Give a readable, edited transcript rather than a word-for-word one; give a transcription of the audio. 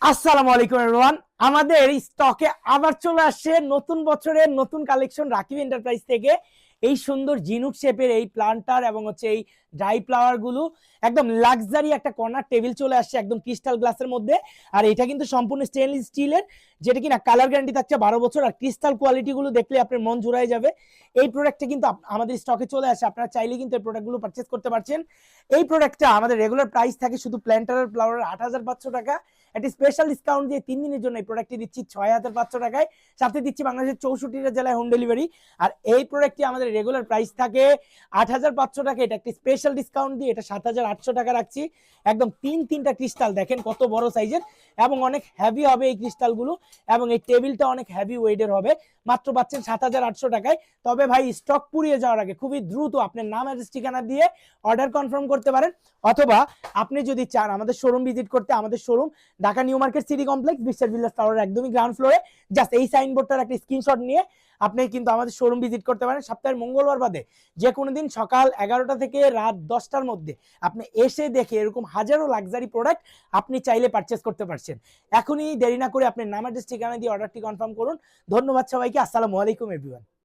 আসসালামু আলাইকুম এভরিওয়ান। আমাদের স্টকে আবার চলে আসছে নতুন বছরের নতুন কালেকশন রাকিব এন্টারপ্রাইজ থেকে। এই সুন্দর জিনুক শেপের এই প্লান্টার এবং হচ্ছে এই ড্রাই ফ্লাওয়ার গুলো একদম লাক্সারি একটা কর্নার টেবিল চলে আসছে একদম ক্রিস্টাল গ্লাসের মধ্যে। আর এটা কিন্তু সম্পূর্ণ স্টেনলেস স্টিলের, যেটা কিনা কালার গ্যারান্টি থাকছে 12 বছর। আর ক্রিস্টাল কোয়ালিটি গুলো দেখলে আপনার মন জুড়াই যাবে। এই প্রোডাক্টটা কিন্তু আমাদের স্টকে চলে আসে, আপনারা চাইলে কিন্তু এই প্রোডাক্টগুলো পারচেস করতে পারছেন। এই প্রোডাক্টটা আমাদের রেগুলার প্রাইস থাকে শুধু প্ল্যান্টার আর ফ্লাওয়ারের 8,500 টাকা। একটি স্পেশাল ডিসকাউন্ট দিয়ে 3 দিনের জন্য এই প্রোডাক্টটি দিচ্ছি 6,500 টাকায়। সাথে দিচ্ছি বাংলাদেশের 64টা জেলায় হোম ডেলিভারি। আর এই প্রোডাক্টটি আমাদের রেগুলার প্রাইস থাকে 8,500 টাকা, এটা একটি স্পেশাল ডিসকাউন্ট দিয়ে এটা 7,800 টাকা রাখছি। একদম তিনটা ক্রিস্টাল দেখেন কত বড় সাইজের এবং অনেক হেভি হবে এই ক্রিস্টালগুলো, এবং এই টেবিলটা অনেক হেভি ওয়েটের হবে। মাত্র পাচ্ছেন 7,800 টাকায়। তবে ভাই স্টক পুড়িয়ে যাওয়ার আগে খুবই দ্রুত আপনার নাম অ্যাড্রেস ঠিকানা দিয়ে অর্ডার কনফার্ম করতে পারেন, অথবা আপনি যদি চান আমাদের শোরুম ভিজিট করতে, আমাদের showroom Dhaka new market city complex বিশ্বের বিল্ডার্স টাওয়ারের একদমই গ্রাউন্ড ফ্লোরে। জাস্ট এই সাইনবোর্ডটার একটা স্ক্রিনশট নিয়ে আপনি কিন্তু আমাদের শোরুম ভিজিট করতে পারেন। সপ্তাহের মঙ্গলবার বাদে যে কোনো দিন সকাল 11টা থেকে রাত 10টার মধ্যে আপনি এসে দেখে এরকম হাজারো লাক্সারি প্রোডাক্ট আপনি চাইলে পারচেস করতে পারছেন। এখনই দেরি না করে আপনার নাম অ্যাড্রেস ঠিকানা দিয়ে অর্ডারটি কনফার্ম করুন। ধন্যবাদ সবাইকে। আসসালামু আলাইকুম এভরিওয়ান।